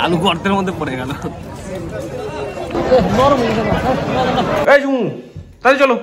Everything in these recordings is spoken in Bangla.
আলু গর্তের মধ্যে পড়ে গেল। তাই চলো।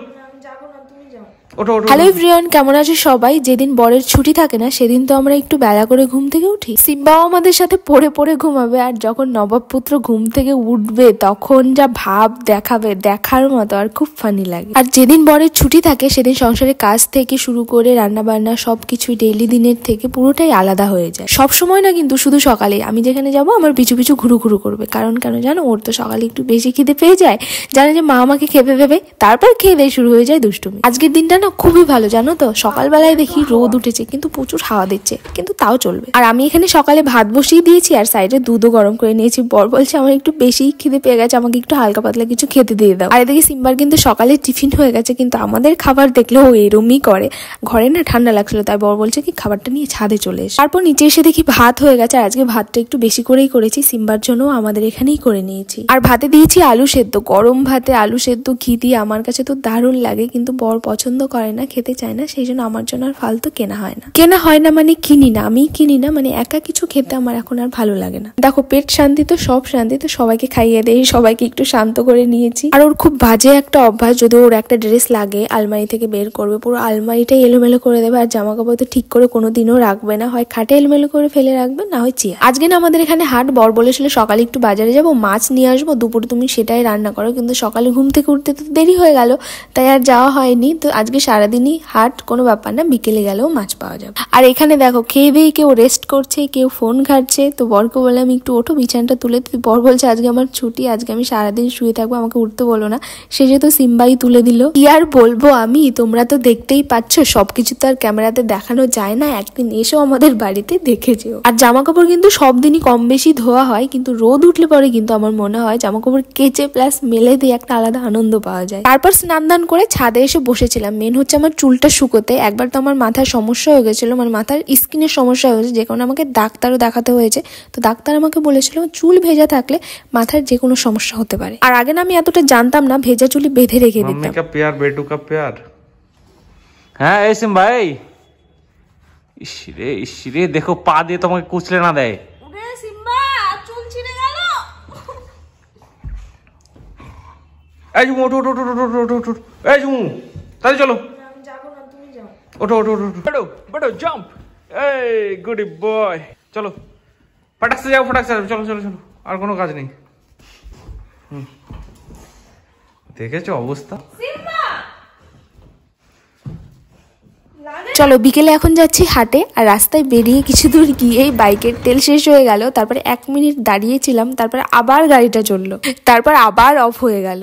হ্যালো এভরিওয়ান, কেমন আছো সবাই? যেদিন বরের ছুটি থাকে না সেদিন তো আমরা একটু বেলা করে ঘুম থেকে উঠি। সিম্বাও আমাদের সাথে পড়ে পড়ে ঘুমাবে, আর যখন নবাবপুত্র ঘুম থেকে উঠবে তখন যা ভাব দেখাবে, দেখার মতো, আর খুব ফানি লাগে। আর যেদিন বরের ছুটি থাকে সেদিন সংসারের কাজ থেকে শুরু করে রান্না বান্না সবকিছু ডেইলি দিনের থেকে পুরোটাই আলাদা হয়ে যায়। সব সময় না কিন্তু, শুধু সকালে আমি যেখানে যাবো আমার পিছু পিছু ঘুরু ঘুরু করবে। কারণ কেন জানো? ওর তো সকালে একটু বেশি খিদে পেয়ে যায়, জানে যে মা আমাকে খেপে ভেবে, তারপর খেয়ে দিয়ে শুরু হয়ে যায় দুষ্টুমি। আজকের দিনটা না খুবই ভালো, জানো তো? সকালবেলায় দেখি রোদ উঠেছে কিন্তু প্রচুর হাওয়া দিচ্ছে, কিন্তু তাও চলবে। আর আমি এখানে সকালে ভাত বসিয়ে দিয়েছি আর সাইডে দুধও গরম করে নিয়েছি। বর বলছে আমার একটু বেশি খিদে পেয়ে গেছে, আমাকে একটু হালকা পাতলা কিছু খেতে দিয়ে দাও। আর এদিকে সিম্বার কিন্তু সকালে টিফিন হয়ে গেছে, কিন্তু আমাদের খাবার দেখলে ও এরমই করে। ঘরে না ঠান্ডা লাগছিল, তাই বর বলছে কি খাবারটা নিয়ে ছাদে চলে এসে। তারপর নিচে এসে দেখি ভাত হয়ে গেছে, আর আজকে ভাতটা একটু বেশি করেই করেছি, সিম্বার জন্য আমাদের এখানেই করে নিয়েছি। আর ভাতে দিয়েছি আলু সেদ্ধ। গরম ভাতে আলু সেদ্ধ ঘি দিয়ে আমার কাছে তো দারুণ লাগে, কিন্তু বর পছন্দ করে না, খেতে চায় না, সেই জন্য আমার জন্য আর ফালতু কেনা হয় না। কেনা হয় না মানে কিনি না, আমি কিনি না, মানে একা কিছু খেতে আমার এখন আর ভালো লাগে না। দেখো, পেট শান্তি তো সব শান্তি, তো সবাইকে খাইয়ে দেই, সবাইকে একটু শান্ত করে নিয়েছি। আর ওর খুব বাজে একটা অভ্যাস, যদি ওর একটা ড্রেস লাগে আলমারি থেকে বের করবে, পুরো আলমারিটাই এলোমেলো করে দেবে, আর জামা কাপড় তো ঠিক করে কোনোদিনও রাখবে না, হয় খাটে এলোমেলো করে ফেলে রাখবে, না হয় চেয়ার। আজকে না আমাদের এখানে হাট, বর বলেছিল সকালে একটু বাজারে যাবো, মাছ নিয়ে আসবো, দুপুরে তুমি সেটাই রান্না করো, কিন্তু সকালে ঘুম থেকে উঠতে তো দেরি হয়ে গেল, তাই আর যাওয়া হয়নি। তো আজকে সারাদিনই হাট, কোনো ব্যাপার না, বিকেলে গেলেও মাছ পাওয়া যাবে। আর এখানে দেখো খেয়ে দিয়ে কেউ রেস্ট করছে, কেউ ফোন ঘাটছে। তো বরকে বললাম একটু ওঠো, বিছানাটা তুলে। বর বলছে আজকে আমার ছুটি, আজকে আমি সারাদিন শুয়ে থাকবো, আমাকে উঠতে বলো না। সে যেহেতু সিম্বাই তুলে দিল, কি আর বলবো আমি, তোমরা তো দেখতেই পাচ্ছ, সবকিছু তো আর ক্যামেরাতে দেখানো যায় না, একদিন এসেও আমাদের বাড়িতে দেখে যেও। আর জামা কাপড় কিন্তু সব দিনই কম বেশি ধোয়া হয়, কিন্তু রোদ উঠলে পরে কিন্তু আমার মনে হয় জামা কাপড় কেচে প্লাস মেলে দিয়ে একটা আলাদা আনন্দ পাওয়া যায়। তারপর স্নান দান করে ছাদে এসে বসেছিলাম। মেন হচ্ছে আমার চুলটা শুকোতে। একবার তো আমার মাথার সমস্যা হয়ে গেছিল, মানে মাথার স্কিনের সমস্যা হয়েছে, যে কারণে আমাকে ডাক্তারও দেখাতে হয়েছে। তো ডাক্তার আমাকে বলেছিল চুল ভেজা থাকলে মাথার যে কোনো সমস্যা হতে পারে। আর আগে না আমি এতটা জানতাম না, ভেজা চুলি বেঁধে রেখে দিতাম। मम्मी का प्यार, बेटू का प्यार। হ্যাঁ এই সিম ভাই, ইসরে ইসরে দেখো পা দিয়ে তোমাকে কুচলে না দেয়। ওরে সিম্বা, চুল ছিঁড়ে গেল। এই জুমু ওঠো ওঠো ওঠো ওঠো ওঠো, এই জুমু তাই চলো। আমি যাবো না, তুমি যাও। ওঠো ওঠো ওঠো, বেটো বেটো জাম্প, এই গুড বয়, চলো ফটাক সে যাও, ফটাক সে চলো চলো চলো, আর কোনো কাজ নেই। দেখেছো অবস্থা। চলো বিকেলে এখন যাচ্ছি হাটে। আর রাস্তায় বেরিয়ে কিছু দূর গিয়েই বাইকের তেল শেষ হয়ে গেল। তারপরে 1 মিনিট দাঁড়িয়েছিলাম, তারপর আবার গাড়িটা চললো, তারপর আবার অফ হয়ে গেল।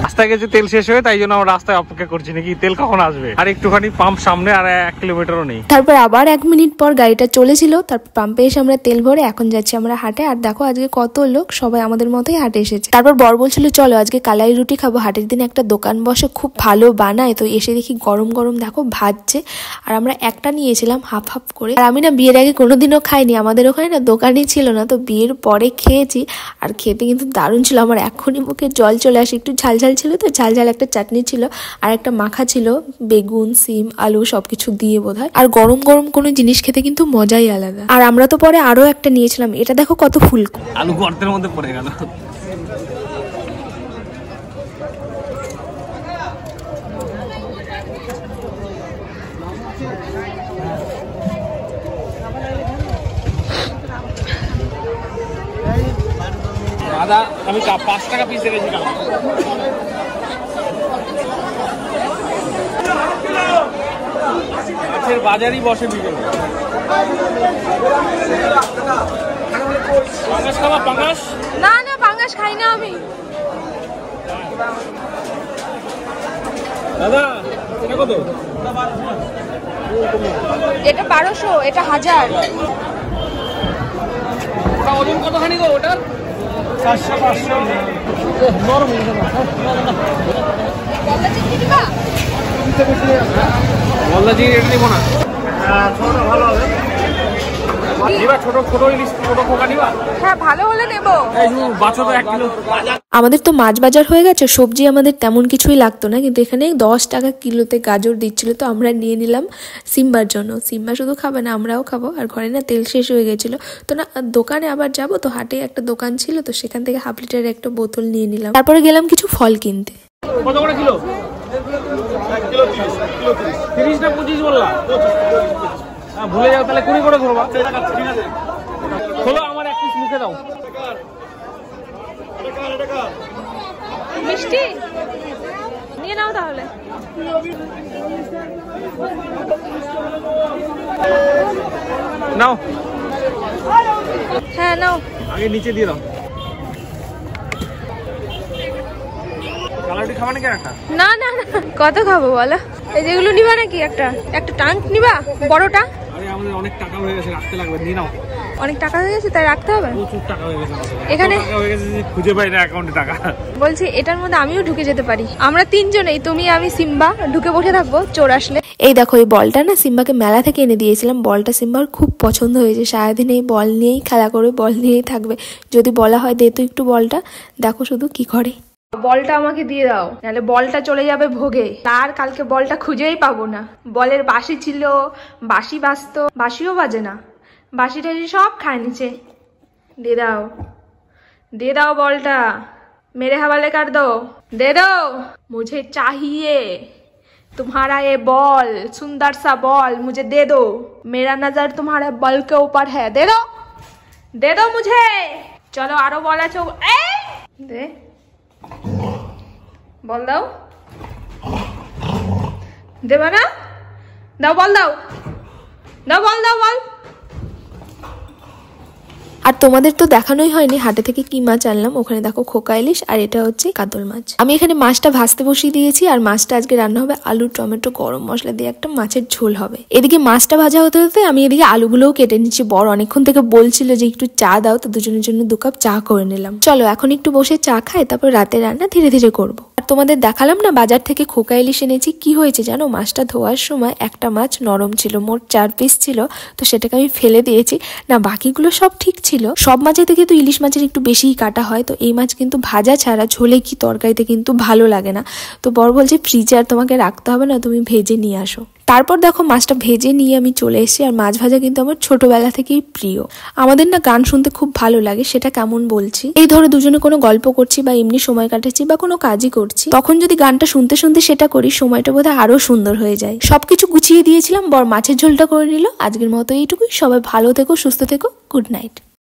রাস্তায় গেছে তেল শেষ হয়ে, তাই জন্য আমরা রাস্তায় অপেক্ষা করছি নাকি তেল কখন আসবে। আর একটুখানি পাম্প সামনে, আর 1 কিলোমিটারও নেই। তারপর আবার 1 মিনিট পর গাড়িটা চলেছিল, তারপর পাম্পে এসে আমরা তেল ভরে এখন যাচ্ছি আমরা হাটে। আর দেখো আজকে কত লোক, সবাই আমাদের মতোই হাটে এসেছে। তারপর বর বলছিল চলো আজকে কালাই রুটি খাবো, হাটের দিন একটা দোকান বসে, খুব ভালো বানায়। তো এসে দেখি গরম গরম দেখো ভাজছে, আর আমরা একটা নিয়েছিলাম হাফ হাফ করে। আর আমি না বিয়ের আগে কোনোদিনও খাইনি, আমাদের ওখানে না দোকানই ছিল না, তো বিয়ের পরে খেয়েছি। আর খেতে কিন্তু দারুণ ছিল, আমার এখনই মুখে জল চলে আসে। একটু ঝাল ঝাল ছিল, তো ঝাল ঝাল একটা চাটনি ছিল, আর একটা মাখা ছিল বেগুন সিম আলু সবকিছু দিয়ে বোধহয়। আর গরম গরম কোনো জিনিস খেতে কিন্তু মজাই আলাদা। আর আমরা তো পরে আরো একটা নিয়েছিলাম, এটা দেখো কত ফুল, আলু গর্তের মধ্যে পড়ে গেল। দাদা আমি 5 টাকা পিস রেখেছি। মাছের বাজারই বসে বিকেলে। পাঙ্গাস খাবা? পাঙ্গাস না না, পাঙ্গাস খাই না আমি। দাদা এটা কত? এটা 1200, এটা 1000। ওটা ওজন কতখানি গো? ওটা 400-500 নরম। গলদা চিংড়ি দিবা? গলদা চিংড়ি এটা নিব না, ছোটটা ভালো হবে। নিবা ছোট ছোট ইলিশ, ছোট পোকা নিবা? হ্যাঁ ভালো হলে নেবো। এই বাছো তো 1 কিলো। আমাদের তো মাছ বাজার হয়ে গেছে, সবজি আমাদের তেমন কিছুই লাগতো না, কিন্তু এখানে 10 টাকা কিলোতে গাজর দিচ্ছিল, তো আমরা নিয়ে নিলাম সিম্বার জন্য। সিম্বা শুধু খাবে না, আমরাও খাবো। আর ঘরে না তেল শেষ হয়ে গেছিল, তো না দোকানে আবার যাব, তো হাটে একটা দোকান ছিল, তো সেখান থেকে 1/2 লিটারের একটা বোতল নিয়ে নিলাম। তারপরে গেলাম কিছু ফল কিনতে। কত করে কিলো? 1 কিলো 30 না 25 বললা? ভুলে যাও তাহলে 20 করে ধরবা। খোলো, আমার 1 পিস মুখে দাও। মিষ্টি নিয়ে নাও তাহলে। নাও, হ্যাঁ নাও। আগে নিচে দিয়ে দাও। কালারটি খাবা নাকি একটা? না না না, কত খাবো বলো? এই যেগুলো নিবা নাকি? একটা টাঙ্ক নিবা বড়টা? আরে আমাদের অনেক টাকা হয়ে গেছে, রাখতে লাগবে, নিয়ে নাও। অনেক টাকা হয়ে গেছে তাই রাখতে হবে? প্রচুর টাকা হয়ে গেছে এখানে টাকা হয়ে গেছে যে খুঁজে পাই না অ্যাকাউন্টে টাকা। বলছি এটার মধ্যে আমিও ঢুকে যেতে পারি? আমরা 3 জনেই, তুমি আমি সিম্বা ঢুকে বসে থাকবো, চোর আসলে। এই দেখো, এই বলটা না সিম্বাকে মেলা থেকে এনে দিয়েছিলাম। বলটা সিম্বার খুব পছন্দ হয়েছে, সারাদিন এই বল নিয়েই খেলা করে, বল নিয়েই থাকবে। যদি বলা হয় দে তো একটু বলটা, দেখো শুধু কি করে। বলটা আমাকে দিয়ে দাও, নাহলে বলটা চলে যাবে ভোগে। আর কালকে বলটা খুঁজেই পাবো না। বলের বাসি ছিল, বাসি বাজতো, বাসিও বাজে না, বাসি টাসি সব খায় নিচে। दे दाओ बॉलटा, मेरे हवाले कर दो, दे दो। मुझे चाहिए तुम्हारा ये बॉल, सुंदर सा बॉल मुझे दे दो। मेरा नजर तुम्हारे बॉल के ऊपर है, दे दो मुझे। चलो आरो बॉल आछो, दे बॉल दाओ, देबो ना? दाओ बॉल, दाओ बॉल, दाओ बॉल। আর তোমাদের তো দেখানোই হয়নি হাটে থেকে কি মাছ আনলাম। ওখানে দেখো খোকা ইলিশ, আর এটা হচ্ছে কাতল মাছ। আমি এখানে মাছটা ভাজতে বসিয়ে দিয়েছি, আর মাছটা আজকে রান্না হবে আলু টমেটো গরম মশলা দিয়ে, একটা মাছের ঝোল হবে। এদিকে মাছটা ভাজা হতে হতে আমি এদিকে আলুগুলোও কেটে নিচ্ছি। বড় অনেকক্ষণ থেকে বলছিল যে একটু চা দাও, তো দুজনের জন্য 2 কাপ চা করে নিলাম। চলো এখন একটু বসে চা খাই, তারপর রাতের রান্না ধীরে ধীরে করবো। আর তোমাদের দেখালাম না বাজার থেকে খোকা ইলিশ এনেছি। কি হয়েছে জানো, মাছটা ধোয়ার সময় একটা মাছ নরম ছিল, মোট 4 পিস ছিল, তো সেটাকে আমি ফেলে দিয়েছি। না বাকিগুলো সব ঠিক ছিল। সব মাছের থেকে তো ইলিশ মাছের একটু বেশিই কাটা হয়, তো এই মাছ কিন্তু ভাজা ছাড়া ঝোলে কি তরকারিতে কিন্তু ভালো লাগে না। তো বর বলছে ফ্রিজে আর তোমাকে রাখতে হবে না, তুমি ভেজে নিয়ে আসো। তারপর দেখো মাছটা ভেজে নিয়ে আমি চলে এসেছি। আর মাছ ভাজা কিন্তু আমার ছোটবেলা থেকেই প্রিয়। আমাদের না গান শুনতে খুব ভালো লাগে, সেটা কেমন বলছি। এই ধরো দুজনে কোনো গল্প করছি বা এমনি সময় কাটাচ্ছি বা কোনো কাজই করছি, তখন যদি গানটা শুনতে শুনতে সেটা করি, সময়টা বোধহয় আরো সুন্দর হয়ে যায়। সবকিছু গুছিয়ে দিয়েছিলাম, বর মাছের ঝোলটা করে নিল। আজকের মতো এইটুকুই। সবাই ভালো থেকো, সুস্থ থেকো, গুড নাইট।